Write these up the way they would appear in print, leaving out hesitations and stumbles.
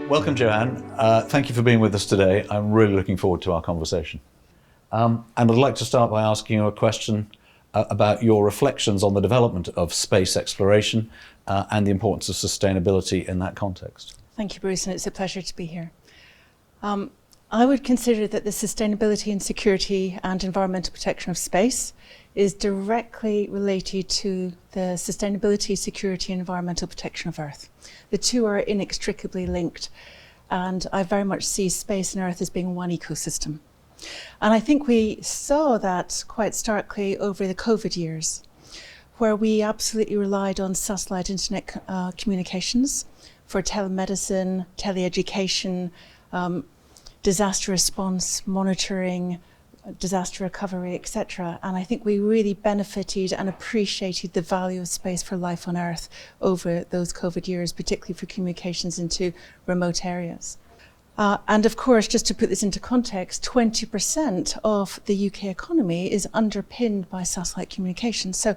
Welcome, Joanne. Thank you for being with us today. I'm really looking forward to our conversation. And I'd like to start by asking you a question about your reflections on the development of space exploration and the importance of sustainability in that context. Thank you, Bruce, and it's a pleasure to be here. I would consider that the sustainability and security and environmental protection of space is directly related to the sustainability, security and environmental protection of Earth. The two are inextricably linked, and I very much see space and Earth as being one ecosystem. And I think we saw that quite starkly over the COVID years, where we absolutely relied on satellite internet communications for telemedicine, teleeducation, disaster response, monitoring, disaster recovery, etc. And I think we really benefited and appreciated the value of space for life on Earth over those COVID years, particularly for communications into remote areas. And of course, just to put this into context, 20% of the UK economy is underpinned by satellite communications. So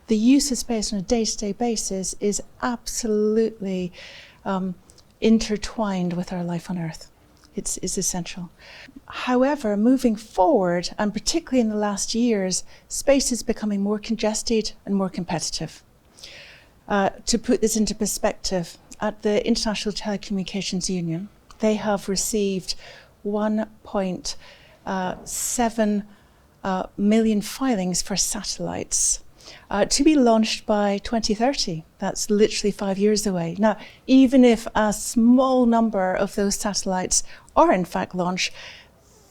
the use of space on a day-to-day basis is absolutely intertwined with our life on Earth. It's essential. However, moving forward, and particularly in the last years, space is becoming more congested and more competitive. To put this into perspective, at the International Telecommunications Union, they have received 1.7 million filings for satellites to be launched by 2030. That's literally 5 years away. Now, even if a small number of those satellites are in fact launched,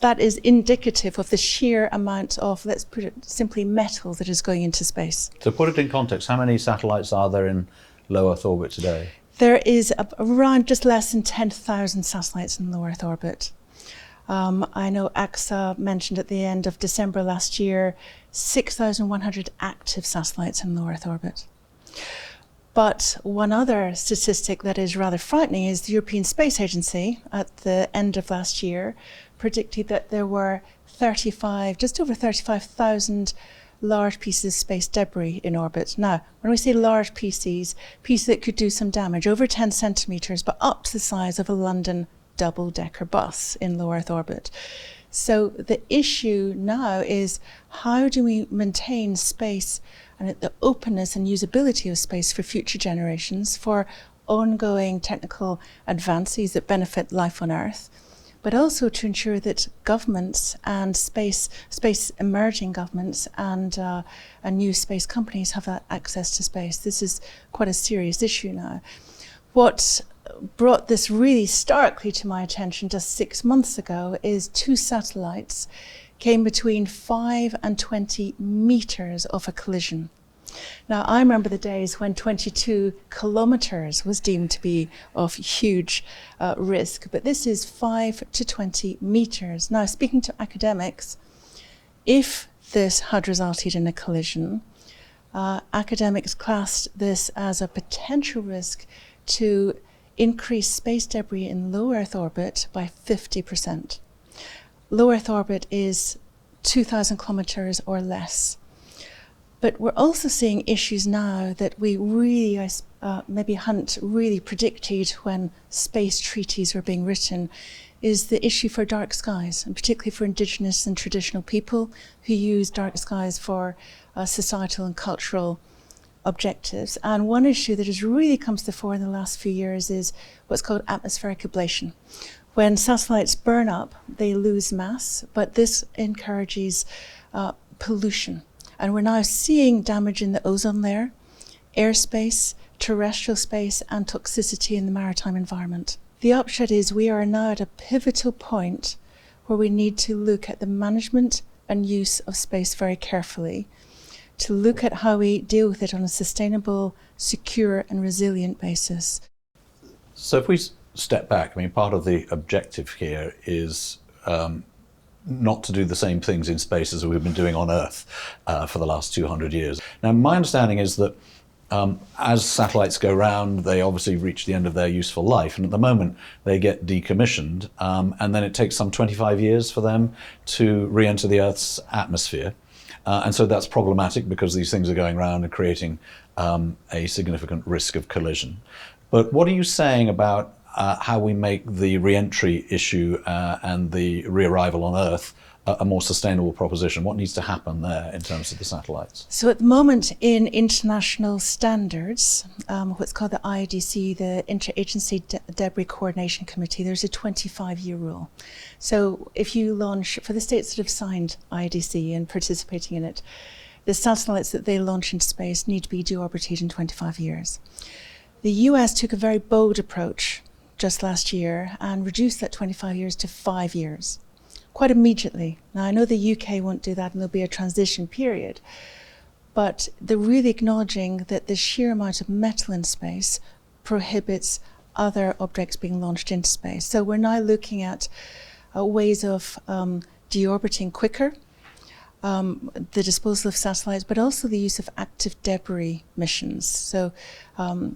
that is indicative of the sheer amount of, let's put it simply, metal that is going into space. To put it in context, how many satellites are there in low Earth orbit today? There is around just less than 10,000 satellites in low Earth orbit. I know AXA mentioned at the end of December last year, 6,100 active satellites in low Earth orbit. But one other statistic that is rather frightening is the European Space Agency at the end of last year predicted that there were just over 35,000 large pieces of space debris in orbit. Now, when we say large pieces that could do some damage, over 10 centimetres, but up to the size of a London double-decker bus in low Earth orbit. So the issue now is, how do we maintain space and the openness and usability of space for future generations, for ongoing technical advances that benefit life on Earth, but also to ensure that governments and space emerging governments and new space companies have that access to space. This is quite a serious issue now. What brought this really starkly to my attention just 6 months ago is 2 satellites came between 5 and 20 meters of a collision. Now, I remember the days when 22 kilometers was deemed to be of huge risk, but this is 5 to 20 meters. Now, speaking to academics, if this had resulted in a collision, academics classed this as a potential risk to increase space debris in low Earth orbit by 50%. Low Earth orbit is 2,000 kilometers or less. But we're also seeing issues now that we really maybe hadn't really predicted when space treaties were being written, is the issue for dark skies, and particularly for Indigenous and traditional people who use dark skies for societal and cultural objectives. And one issue that has really come to the fore in the last few years is what's called atmospheric ablation. When satellites burn up, they lose mass, but this encourages pollution. And we're now seeing damage in the ozone layer, airspace, terrestrial space, and toxicity in the maritime environment. The upshot is we are now at a pivotal point where we need to look at the management and use of space very carefully, to look at how we deal with it on a sustainable, secure and resilient basis. So if we step back, I mean, part of the objective here is not to do the same things in space as we've been doing on Earth for the last 200 years. Now, my understanding is that as satellites go round, they obviously reach the end of their useful life, and at the moment they get decommissioned, and then it takes some 25 years for them to re-enter the Earth's atmosphere. And so that's problematic because these things are going around and creating a significant risk of collision. But what are you saying about how we make the re-entry issue and the re-arrival on Earth a more sustainable proposition? What needs to happen there in terms of the satellites? So at the moment in international standards, what's called the IDC, the Interagency Debris Coordination Committee, there's a 25-year rule. So if you launch, for the states that have signed IDC and participating in it, the satellites that they launch into space need to be deorbited in 25 years. The US took a very bold approach just last year and reduced that 25 years to 5 years. Quite immediately. Now, I know the UK won't do that and there'll be a transition period, but they're really acknowledging that the sheer amount of metal in space prohibits other objects being launched into space. So we're now looking at ways of deorbiting quicker, the disposal of satellites, but also the use of active debris missions, so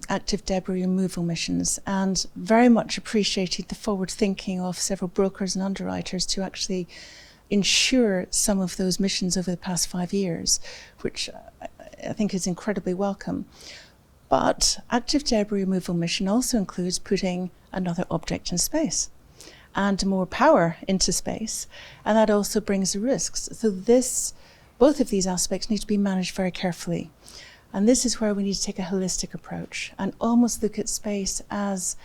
active debris removal missions, and very much appreciated the forward thinking of several brokers and underwriters to actually ensure some of those missions over the past 5 years, which I think is incredibly welcome. But active debris removal mission also includes putting another object in space and more power into space, and that also brings risks. So both of these aspects need to be managed very carefully. And this is where we need to take a holistic approach and almost look at space as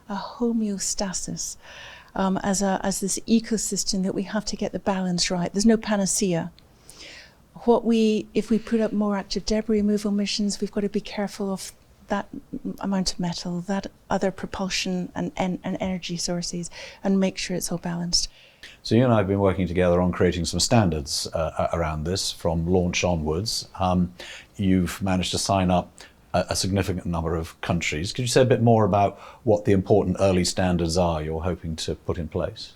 a homeostasis, as this ecosystem that we have to get the balance right. There's no panacea. If we put up more active debris removal missions, we've got to be careful of that amount of metal, that other propulsion and energy sources, and make sure it's all balanced. So you and I have been working together on creating some standards around this from launch onwards. You've managed to sign up a significant number of countries. Could you say a bit more about what the important early standards are you're hoping to put in place?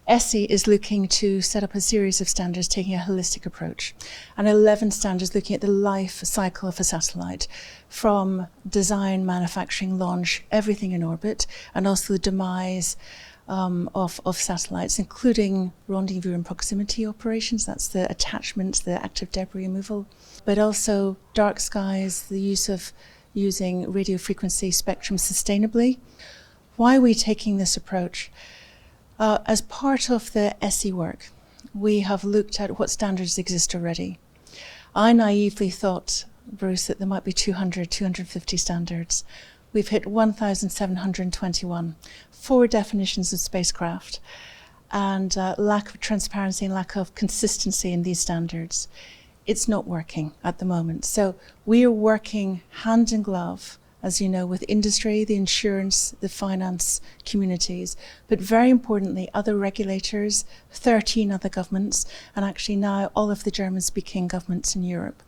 ESSI is looking to set up a series of standards taking a holistic approach, and 11 standards looking at the life cycle of a satellite, from design, manufacturing, launch, everything in orbit, and also the demise of satellites, including rendezvous and proximity operations. That's the attachments, the active debris removal, but also dark skies, the use of using radio frequency spectrum sustainably. Why are we taking this approach? As part of the ESSI work, we have looked at what standards exist already. I naively thought, Bruce, that there might be 200, 250 standards. We've hit 1,721, 4 definitions of spacecraft, and lack of transparency and lack of consistency in these standards. It's not working at the moment. So we are working hand in glove, as you know, with industry, the insurance, the finance communities, but very importantly, other regulators, 13 other governments, and actually now all of the German-speaking governments in Europe,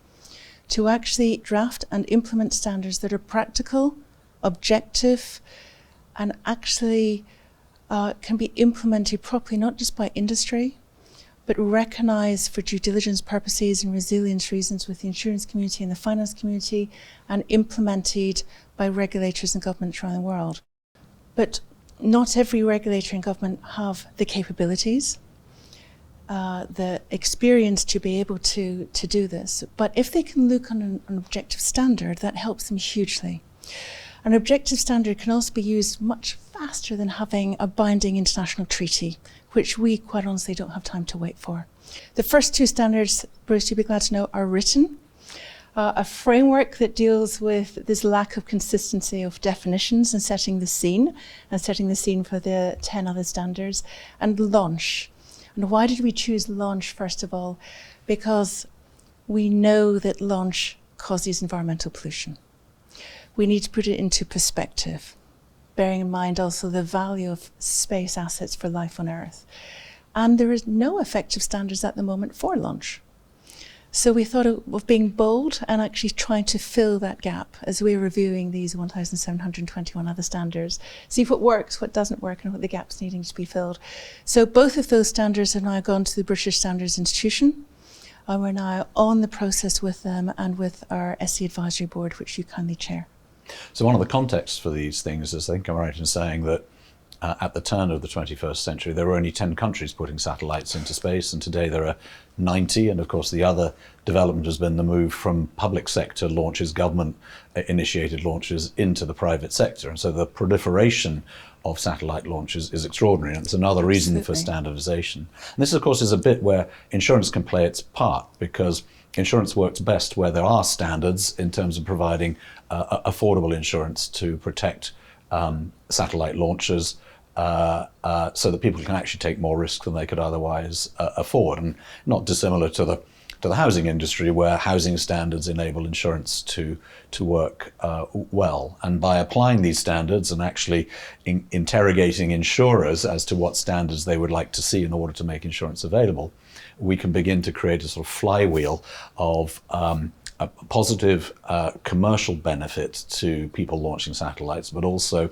to actually draft and implement standards that are practical, objective, and actually can be implemented properly, not just by industry, but recognized for due diligence purposes and resilience reasons with the insurance community and the finance community, and implemented by regulators and governments around the world. But not every regulator and government have the capabilities, the experience to be able to do this. But if they can look on an objective standard, that helps them hugely. An objective standard can also be used much faster than having a binding international treaty, which we quite honestly don't have time to wait for. The first 2 standards, Bruce, you'll be glad to know, are written. A framework that deals with this lack of consistency of definitions and setting the scene for the 10 other standards, and launch. And why did we choose launch, first of all? Because we know that launch causes environmental pollution. We need to put it into perspective, bearing in mind also the value of space assets for life on Earth. And there is no effective standards at the moment for launch. So we thought of being bold and actually trying to fill that gap as we're reviewing these 1,721 other standards, see what works, what doesn't work, and what the gaps needing to be filled. So both of those standards have now gone to the British Standards Institution, and we're now on the process with them and with our ESSI Advisory Board, which you kindly chair. So one of the contexts for these things is, I think I'm right in saying that at the turn of the 21st century, there were only 10 countries putting satellites into space, and today there are 90. And of course, the other development has been the move from public sector launches, government-initiated launches, into the private sector. And so the proliferation of satellite launches is extraordinary, and it's another reason for Absolutely. standardization. And this, of course, is a bit where insurance can play its part, because insurance works best where there are standards in terms of providing affordable insurance to protect satellite launchers, so that people can actually take more risk than they could otherwise afford, and not dissimilar to the housing industry, where housing standards enable insurance to work well. And by applying these standards and actually interrogating insurers as to what standards they would like to see in order to make insurance available, we can begin to create a sort of flywheel of a positive commercial benefit to people launching satellites, but also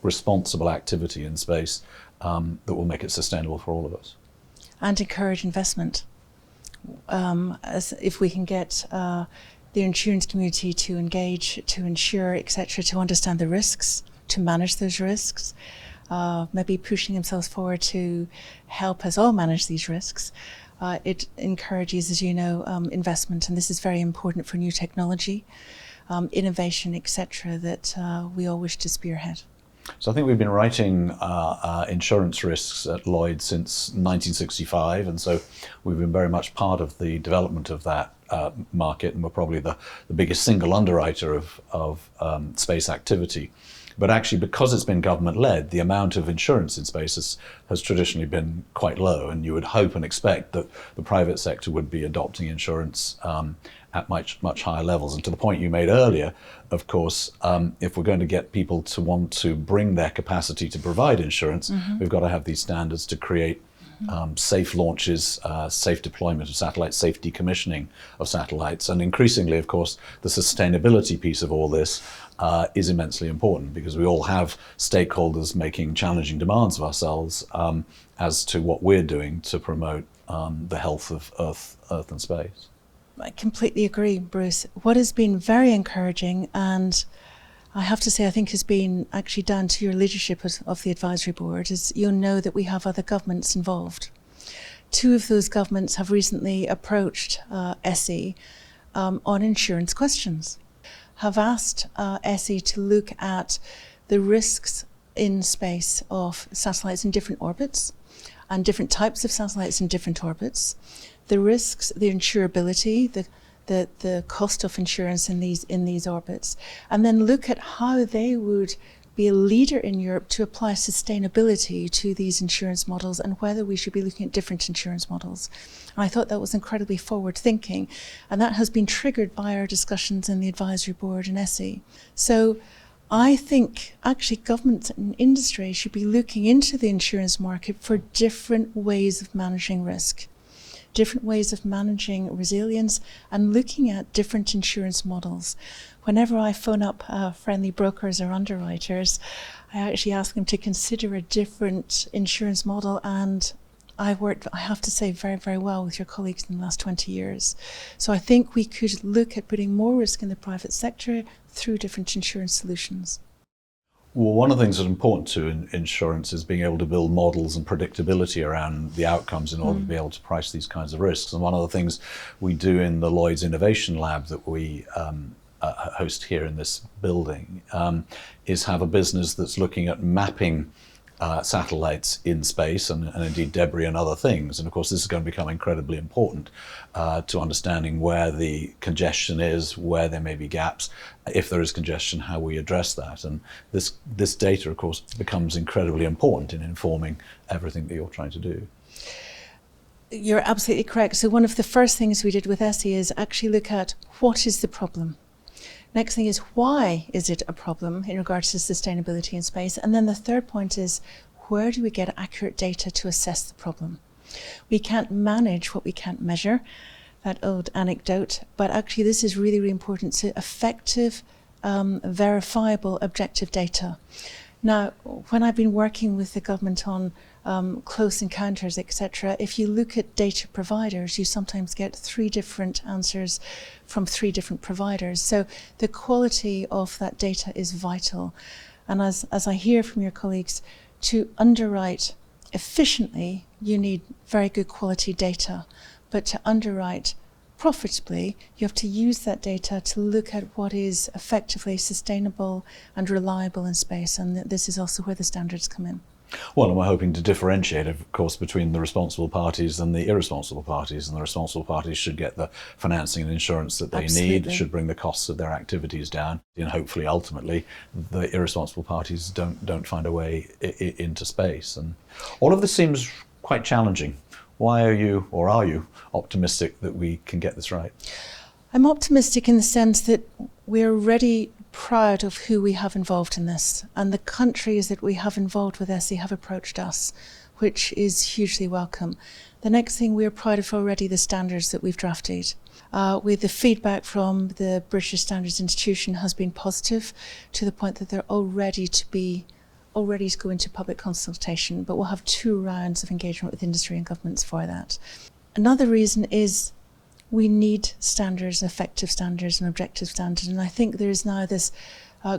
responsible activity in space that will make it sustainable for all of us. And encourage investment. As if we can get the insurance community to engage, to insure, etc., to understand the risks, to manage those risks, maybe pushing themselves forward to help us all manage these risks. It encourages, as you know, investment, and this is very important for new technology, innovation, etc., that we all wish to spearhead. So I think we've been writing insurance risks at Lloyd's since 1965, and so we've been very much part of the development of that market, and we're probably the biggest single underwriter of space activity. But actually, because it's been government-led, the amount of insurance in space has traditionally been quite low, and you would hope and expect that the private sector would be adopting insurance at much higher levels. And to the point you made earlier, of course, if we're going to get people to want to bring their capacity to provide insurance, we've got to have these standards to create safe launches, safe deployment of satellites, safe decommissioning of satellites. And increasingly, of course, the sustainability piece of all this is immensely important, because we all have stakeholders making challenging demands of ourselves as to what we're doing to promote the health of Earth and space. I completely agree, Bruce. What has been very encouraging, and I have to say I think has been actually down to your leadership of the advisory board, is you'll know that we have other governments involved. Two of those governments have recently approached SE on insurance questions, have asked SE to look at the risks in space of satellites in different orbits and different types of satellites in different orbits, the risks, the insurability, the cost of insurance in these orbits, and then look at how they would be a leader in Europe to apply sustainability to these insurance models, and whether we should be looking at different insurance models. And I thought that was incredibly forward thinking, and that has been triggered by our discussions in the advisory board in SE. So I think actually government and industry should be looking into the insurance market for different ways of managing risk, different ways of managing resilience, and looking at different insurance models. Whenever I phone up friendly brokers or underwriters, I actually ask them to consider a different insurance model, and I've worked, I have to say, very, very well with your colleagues in the last 20 years. So I think we could look at putting more risk in the private sector through different insurance solutions. Well, one of the things that's important to insurance is being able to build models and predictability around the outcomes in order to be able to price these kinds of risks. And one of the things we do in the Lloyd's Innovation Lab that we host here in this building is have a business that's looking at mapping satellites in space and indeed debris and other things. And of course, this is going to become incredibly important to understanding where the congestion is, where there may be gaps. If there is congestion, how we address that. And this data, of course, becomes incredibly important in informing everything that you're trying to do. You're absolutely correct. So one of the first things we did with SE is actually look at what is the problem. Next thing is, why is it a problem in regards to sustainability in space? And then the third point is, where do we get accurate data to assess the problem? We can't manage what we can't measure, that old anecdote, but actually this is really, really important. So effective, verifiable, objective data. Now, when I've been working with the government on close encounters, etc., if you look at data providers, you sometimes get 3 different answers from 3 different providers. So the quality of that data is vital. And as I hear from your colleagues, to underwrite efficiently, you need very good quality data. But to underwrite profitably, you have to use that data to look at what is effectively sustainable and reliable in space, and this is also where the standards come in. Well, and we're hoping to differentiate, of course, between the responsible parties and the irresponsible parties. And the responsible parties should get the financing and insurance that they Absolutely. need, should bring the costs of their activities down. And hopefully, ultimately, the irresponsible parties don't find a way into space. And all of this seems quite challenging. Why are you optimistic that we can get this right? I'm optimistic in the sense that we're already proud of who we have involved in this, and the countries that we have involved with ESSI have approached us, which is hugely welcome. The next thing we're proud of already, the standards that we've drafted. With the feedback from the British Standards Institution has been positive to the point that they're all ready to go into public consultation, but we'll have 2 rounds of engagement with industry and governments for that. Another reason is we need standards, effective standards and objective standards, and I think there is now this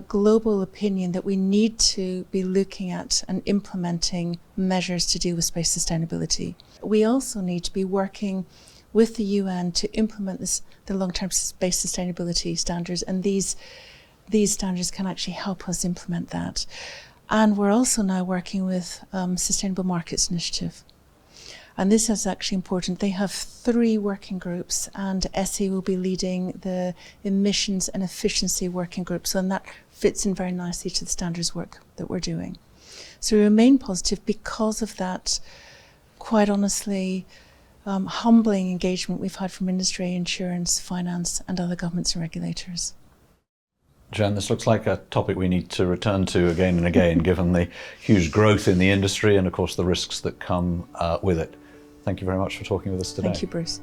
global opinion that we need to be looking at and implementing measures to deal with space sustainability. We also need to be working with the UN to implement the long-term space sustainability standards, and these standards can actually help us implement that. And we're also now working with Sustainable Markets Initiative. And this is actually important. They have 3 working groups, and ESSI will be leading the emissions and efficiency working groups, and that fits in very nicely to the standards work that we're doing. So we remain positive because of that, quite honestly, humbling engagement we've had from industry, insurance, finance, and other governments and regulators. Jan, this looks like a topic we need to return to again and again, given the huge growth in the industry and, of course, the risks that come with it. Thank you very much for talking with us today. Thank you, Bruce.